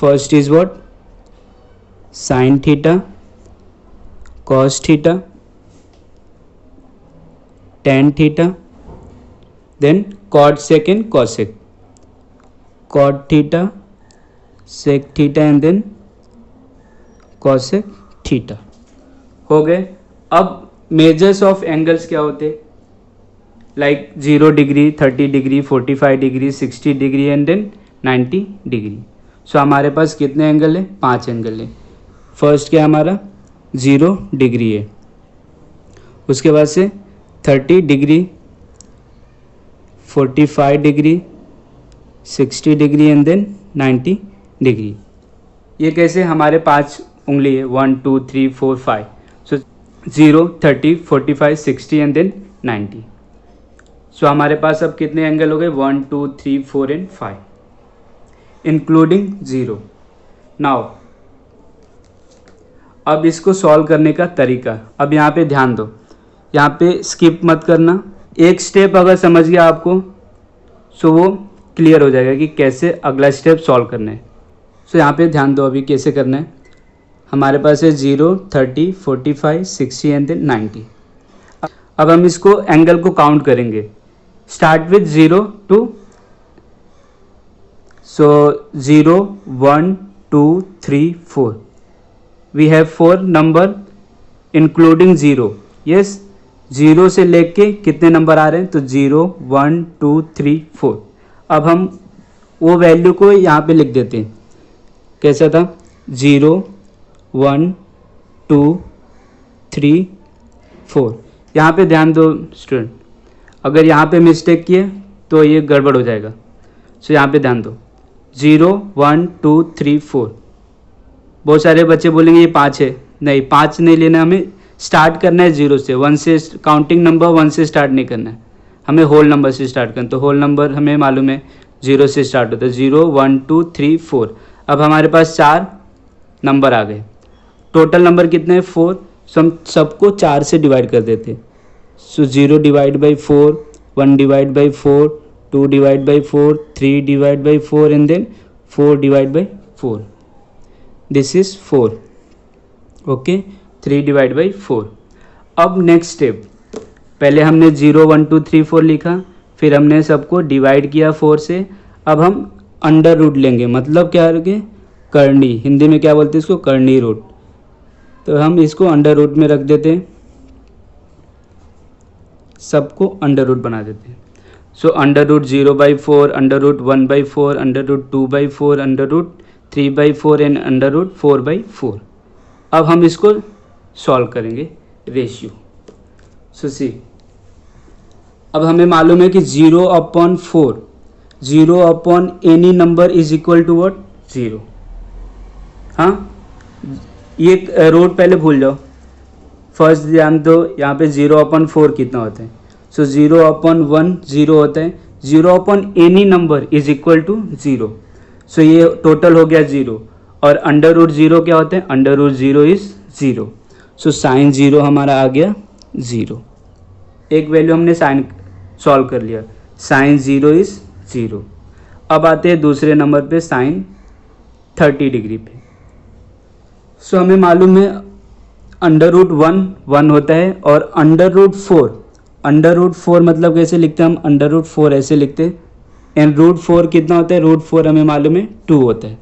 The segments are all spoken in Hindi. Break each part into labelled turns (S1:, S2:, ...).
S1: First is what, sine theta, cos theta, tan theta, then cot sec and cosec, cot theta, sec theta and then cosec theta. हो गए। अब मेजर्स ऑफ एंगल्स क्या होते, like 0 degree, 30 degree, 45 degree, 60 degree and then 90 degree. So हमारे पास कितने एंगल है, 5 एंगल है। फर्स्ट क्या हमारा 0 डिग्री है, उसके बाद से 30 degree, 45 degree, 60 degree and then 90 degree. ये कैसे, हमारे 5 उंगली है, 1 2 3 4 5। सो 0 30 45 60 एंड देन 90। सो हमारे पास अब कितने एंगल हो गए, 1 2 3 4 एंड 5 इंक्लूडिंग 0। नाउ अब इसको सॉल्व करने का तरीका, अब यहाँ पे ध्यान दो, यहाँ पे स्किप मत करना। एक स्टेप अगर समझ गया आपको सो वो क्लियर हो जाएगा कि कैसे अगला स्टेप सॉल्व करना है। सो यहाँ पे ध्यान दो अभी कैसे करना है। हमारे पास है 0 30 45 60 एंड देन 90। अब हम इसको एंगल को काउंट करेंगे, start with 0 to, so 0 1 2 3 4, we have 4 number including 0। Yes, 0 से लेके कितने नंबर आ रहे हैं, तो 0 1 2 3 4। अब हम वो वैल्यू को यहाँ पे लिख देते हैं, कैसा था, 0 1 2 3 4। यहाँ पे ध्यान दो स्टूडेंट, अगर यहाँ पे मिस्टेक किए तो ये गड़बड़ हो जाएगा। सो यहाँ पे ध्यान दो, 0 1 2 3 4। बहुत सारे बच्चे बोलेंगे ये 5 है, नहीं 5 नहीं लेना, हमें स्टार्ट करना है 0 से, 1 से काउंटिंग नंबर 1 से स्टार्ट नहीं करना है, हमें होल नंबर से स्टार्ट करना। तो होल नंबर हमें मालूम है 0 से स्टार्ट होता है, 0 1 2 3 4। अब हमारे पास 4 नंबर आ गए, टोटल नंबर कितने हैं 4। सो हम सबको 4 से डिवाइड कर देते। So 0 divide by 4, 1 divide by 4, 2 divide by 4, 3 divide by 4 and then 4 divide by 4। This is 4, okay, 3 divide by 4। अब नेक्स्ट स्टेप, पहले हमने 0 1 2 3 4 लिखा, फिर हमने सबको डिवाइड किया 4 से। अब हम अंडर रूट लेंगे, मतलब क्या है, करनी, हिंदी में क्या बोलते हैं इसको, करनी रूट। तो हम इसको अंडर रूट में रख देते हैं, सबको अंडर रूट बना देते हैं। So under root 0 by 4, under root 1 by 4, under root 2 by 4, under root 3 by 4 and under root 4 by 4। अब हम इसको सॉल्व करेंगे रेशियो। सो सी, अब हमें मालूम है कि 0 upon 4, 0 upon any number is equal to what, 0। हाँ, ये रूट पहले भूल जाओ, फर्स्ट ध्यान दो, यहाँ पे 0 अपॉन 4 कितना होता है। सो 0 अपॉन 1 0 होता है, 0 upon any number is equal to 0। So ये टोटल हो गया 0। और अंडर रूट 0 क्या होता है, under root 0 is 0। So sine 0 हमारा आ गया 0। एक वैल्यू हमने साइन सॉल्व कर लिया, साइन 0 इज 0। अब आते हैं दूसरे नंबर पे, साइन 30 डिग्री पे। सो हमें मालूम है अंडर रूट 1 1 होता है, और अंडर रूट 4, अंडर रूट 4 मतलब कैसे लिखते हैं हम, अंडर रूट 4 ऐसे लिखते हैं। एंड रूट 4 कितना होता है, रूट 4 हमें मालूम है 2 होता है।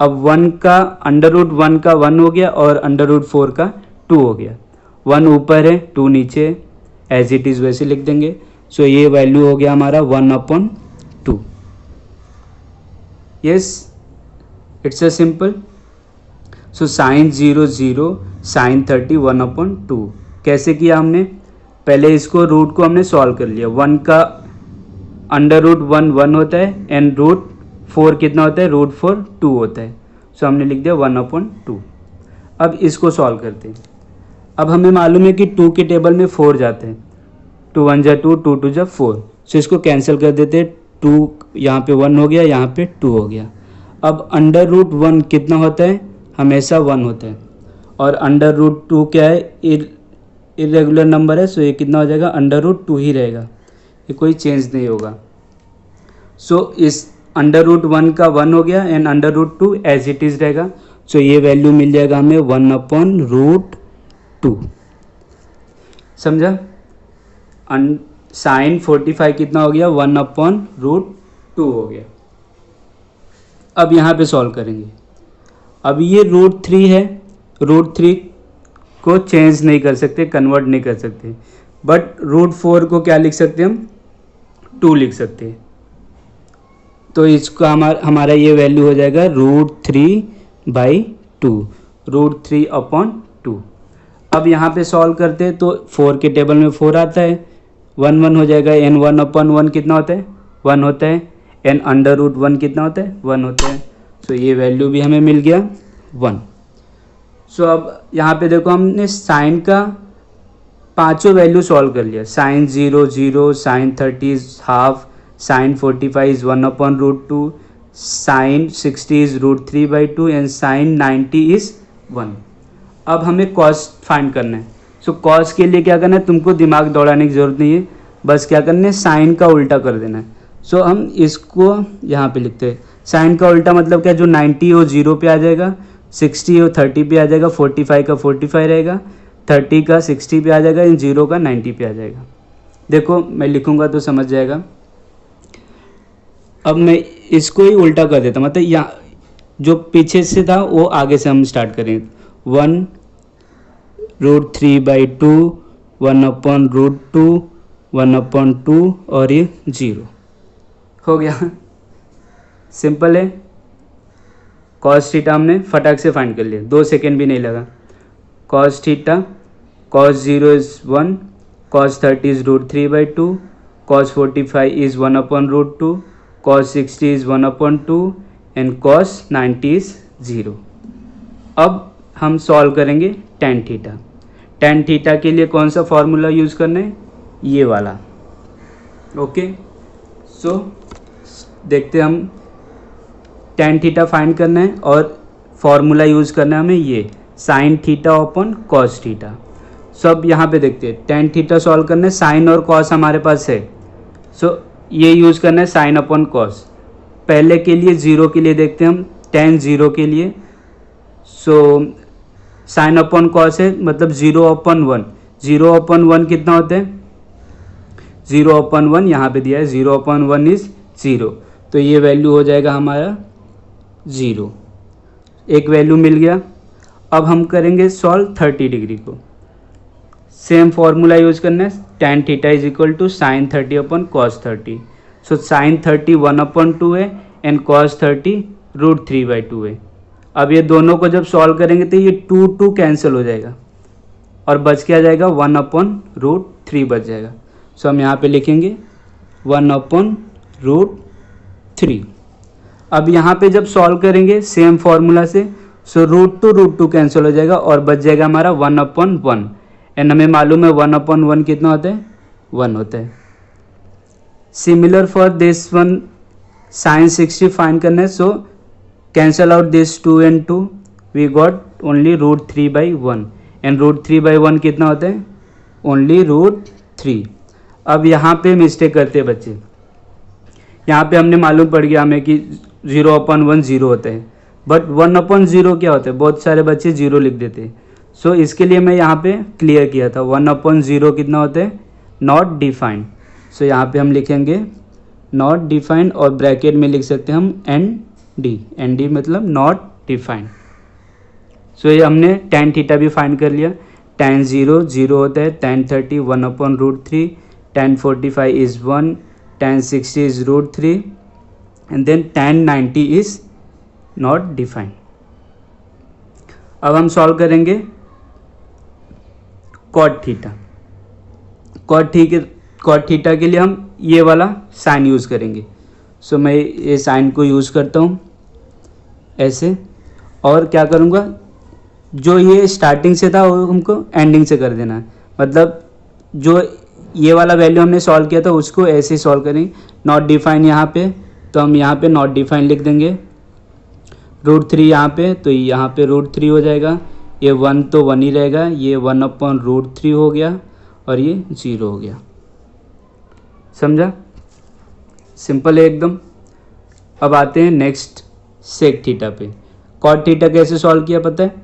S1: अब 1 का अंडर रूट 1 का 1 हो गया और अंडर रूट 4 का 2 हो गया। 1 ऊपर है 2 नीचे है, एज इट इज़ वैसे लिख देंगे। सो ये वैल्यू हो गया हमारा 1 upon 2। Yes, it's a simple. So sine 0 0, sine 30 1 upon 2। कैसे किया हमने, पहले इसको रूट को हमने सॉल्व कर लिया। 1 का अंडर रूट 1 1 होता है, एंड रूट 4 कितना होता है, रूट 4 2 होता है। सो हमने लिख दिया 1 अपॉन 2। अब इसको सॉल्व करते हैं। अब हमें मालूम है कि 2 के टेबल में 4 जाते हैं, 2 1 जा 2, 2 2 जा 4। सो इसको कैंसिल कर देते हैं, 2 यहाँ पे 1 हो गया, यहाँ पे 2 हो गया। अब अंडर रूट 1 कितना होता है, हमेशा 1 होता है, और अंडर रूट 2 क्या है, इरेगुलर नंबर है। सो ये कितना हो जाएगा, अंडर रूट 2 ही रहेगा, ये कोई चेंज नहीं होगा। सो इस अंडर रूट 1 का 1 हो गया and under root 2 as it is रहेगा. सो ये वैल्यू मिल जाएगा हमें 1/√2. समझा. साइन 45 कितना हो गया 1/√2 हो गया. अब यहाँ पे सॉल्व करेंगे. अब ये √3 है, √3 को चेंज नहीं कर सकते, कन्वर्ट नहीं कर सकते, बट √4 को क्या लिख सकते हैं हम 2 लिख सकते हैं. तो इसका हमारा ये वैल्यू हो जाएगा √3/2, √3/2. अब यहाँ पे सॉल्व करते हैं तो 4 के टेबल में 4 आता है, 1 1 हो जाएगा. एन 1/1 कितना होता है 1 होता है. एन अंडर रूट 1 कितना होता है 1 होता है. सो ये वैल्यू भी हमें मिल गया 1. सो अब यहाँ पे देखो हमने साइन का पांचों वैल्यू सॉल्व कर लिया. Sine 0 0, sine 30 is half, sine 45 is 1/√2, sine 60 is √3/2 and sine 90 is 1. अब हमें कॉस फाइंड करना है. सो कॉस के लिए क्या करना है, तुमको दिमाग दौड़ाने की ज़रूरत नहीं है, बस क्या करना है साइन का उल्टा कर देना है. सो हम इसको यहाँ पे लिखते हैं. साइन का उल्टा मतलब क्या, जो 90 हो 0 पे आ जाएगा, 60 हो 30 पे आ जाएगा, 45 का 45 रहेगा, 30 का 60 पे आ जाएगा, इन 0 का 90 पे आ जाएगा. देखो मैं लिखूँगा तो समझ जाएगा. अब मैं इसको ही उल्टा कर देता, मतलब यहाँ जो पीछे से था वो आगे से हम स्टार्ट करें. 1√3/2, 1/√2, 1/2 और ये 0 हो गया. सिंपल है. कॉस थीटा हमने फटाक से फाइंड कर लिया, 2 सेकेंड भी नहीं लगा. Cos theta, cos 0 is 1, cos 30 is √3/2, cos 45 is 1/√2, cos 60 is 1/2 and cos 90 is 0. अब हम सॉल्व करेंगे टेन थीटा. टेन थीटा के लिए कौन सा फॉर्मूला यूज़ करना है, ये वाला. ओके. सो देखते हम टेन थीटा फाइंड करना है और फॉर्मूला यूज़ करना है हमें ये sine theta upon cos theta. So अब यहाँ पे देखते हैं टेन थीटा सॉल्व करना है. साइन और कॉस हमारे पास है, सो ये यूज़ करना है साइन अपॉन कॉस. पहले के लिए 0 के लिए देखते हैं हम, टेन 0 के लिए. सो साइन अपॉन कॉस है मतलब 0/1. 0/1 कितना होता है 0/1 यहाँ पे दिया है, 0/1 इज़ 0. तो ये वैल्यू हो जाएगा हमारा 0. एक वैल्यू मिल गया. अब हम करेंगे सॉल्व 30 डिग्री को. सेम फॉर्मूला यूज करना है. Tan theta is equal to sine 30 upon cos 30. So sine 30 1/2 है एंड कॉस 30 √3/2 है. अब ये दोनों को जब सॉल्व करेंगे तो ये 2 कैंसिल हो जाएगा और बच क्या जाएगा 1/√3 बच जाएगा. सो हम यहाँ पे लिखेंगे 1/√3. अब यहाँ पे जब सॉल्व करेंगे सेम फॉर्मूला से, सो √2 कैंसिल हो जाएगा और बच जाएगा हमारा 1/1 एंड हमें मालूम है 1/1 कितना होता है 1 होता है. Similar for this one sine 60 find करना है. So cancel out this 2 and 2, we got only √3/1 and √3/1 कितना होता है ओनली √3. अब यहाँ पे मिस्टेक करते हैं बच्चे. यहाँ पे हमने मालूम पड़ गया हमें कि 0/1 0 होता है, बट 1/0 क्या होता है, बहुत सारे बच्चे 0 लिख देते हैं. सो इसके लिए मैं यहाँ पे क्लियर किया था 1/0 कितना होता है नॉट डिफाइंड. सो यहाँ पे हम लिखेंगे नॉट डिफाइंड और ब्रैकेट में लिख सकते हैं हम ND मतलब नॉट डिफाइंड. सो ये हमने टेन थीटा भी फाइंड कर लिया. टेन 0 0 होता है, tan 30 1/√3, tan 45 is 1, tan 60 is √3 and then tan 90 is not defined. अब हम सॉल्व करेंगे कॉट थीटा. कॉट थीटा के लिए हम ये वाला साइन यूज़ करेंगे. सो मैं ये साइन को यूज़ करता हूँ ऐसे, और क्या करूँगा जो ये स्टार्टिंग से था वो हमको एंडिंग से कर देना है. मतलब जो ये वाला वैल्यू हमने सॉल्व किया था उसको ऐसे सॉल्व करेंगे. नॉट डिफाइन यहाँ पे, तो हम यहाँ पे नॉट डिफाइन लिख देंगे. √3 यहाँ पे, तो यहाँ पे √3 हो जाएगा. ये 1 तो 1 ही रहेगा, ये 1/√3 हो गया और ये 0 हो गया. समझा. सिंपल है एकदम. अब आते हैं नेक्स्ट सेक थीटा पे। कॉट थीटा कैसे सॉल्व किया पता है,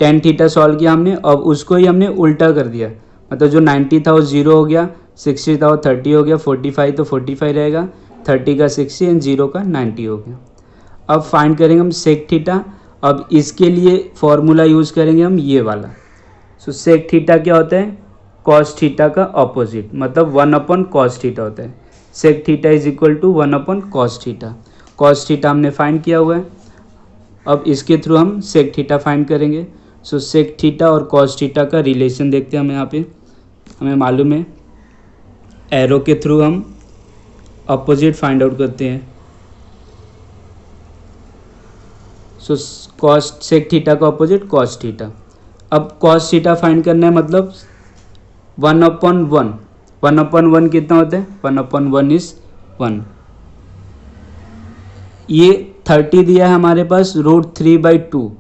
S1: टेन थीटा सॉल्व किया हमने, अब उसको ही हमने उल्टा कर दिया, मतलब जो 90 था वो 0 हो गया, 60 था वो 30 हो गया, 45 तो 45 रहेगा, 30 का 60 एंड 0 का 90 हो गया। अब फाइंड करेंगे हम सेक थीटा। अब इसके लिए फॉर्मूला यूज़ करेंगे हम ये वाला। सो सेक थीटा क्या होता है, कॉस थीटा का ऑपोजिट, मतलब 1 कॉस थीटा होता है। Sec theta is equal to 1 cos theta. Cos theta हमने फाइंड किया हुआ है, अब इसके थ्रू हम सेक थीटा फाइंड करेंगे। सो सेक थीटा और कॉस थीटा का रिलेशन देखते हैं हम यहाँ पे। हमें मालूम है एरो के थ्रू हम अपोजिट फाइंड आउट करते हैं। सो कॉस सेक थीटा का अपोजिट कॉस थीटा। अब कॉस थीटा फाइंड करना है, मतलब 1/1। 1/1 कितना होता है, 1/1 इज 1। ये 30 दिया है हमारे पास, √3/2।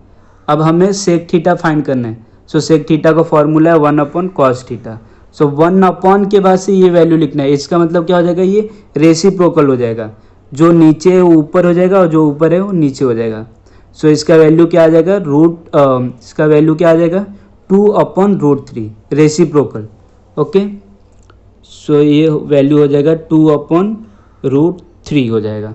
S1: अब हमें सेक थीटा फाइंड करना है। सो सेक थीटा का फॉर्मूला है 1/cos थीटा। सो 1 के बाद से ये वैल्यू लिखना है। इसका मतलब क्या हो जाएगा, ये रेसिप्रोकल हो जाएगा, जो नीचे है वो ऊपर हो जाएगा और जो ऊपर है वो नीचे हो जाएगा। सो इसका वैल्यू क्या आ जाएगा, इसका वैल्यू क्या आ जाएगा 2/√3 रेसिप्रोकल। ओके, सो ये वैल्यू हो जाएगा 2/√3 हो जाएगा।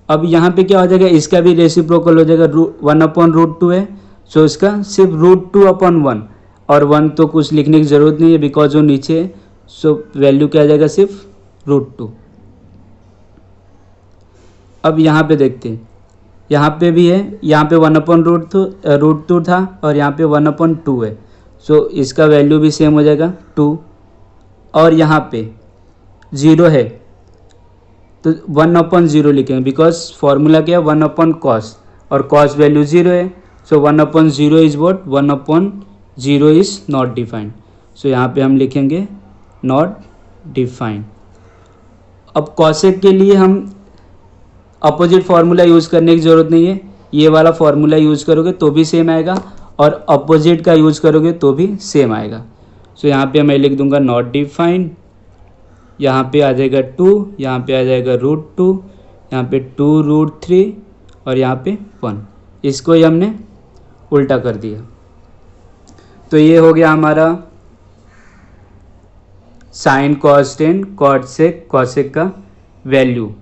S1: अब यहाँ पे क्या हो जाएगा, इसका भी रेसिप्रोकल हो जाएगा, 1/√2 है, सो इसका सिर्फ √2/1, और 1 तो कुछ लिखने की ज़रूरत नहीं है बिकॉज वो नीचे है। सो वैल्यू क्या आ जाएगा, सिर्फ √2। अब यहाँ पे देखते हैं, यहाँ पे भी है, यहाँ पे 1/√2 था और यहाँ पे 1/2 है। सो इसका वैल्यू भी सेम हो जाएगा 2, और यहाँ पे 0 है तो 1/0 लिखेंगे बिकॉज फॉर्मूला क्या है 1/cos, और cos वैल्यू 0 है। So 1/0 is what, 1/0 is not defined. So यहाँ पे हम लिखेंगे नॉट डिफाइंड। अब कॉसेक के लिए हम अपोजिट फार्मूला यूज़ करने की ज़रूरत नहीं है, ये वाला फार्मूला यूज़ करोगे तो भी सेम आएगा, और अपोजिट का यूज़ करोगे तो भी सेम आएगा। सो यहाँ पे मैं लिख दूंगा नॉट डिफाइंड, यहाँ पे आ जाएगा 2, यहाँ पे आ जाएगा √2, यहाँ पे 2√3 और यहाँ पे 1। इसको ही हमने उल्टा कर दिया। तो ये हो गया हमारा sine, cos, tan, cot sec, cosec का वैल्यू।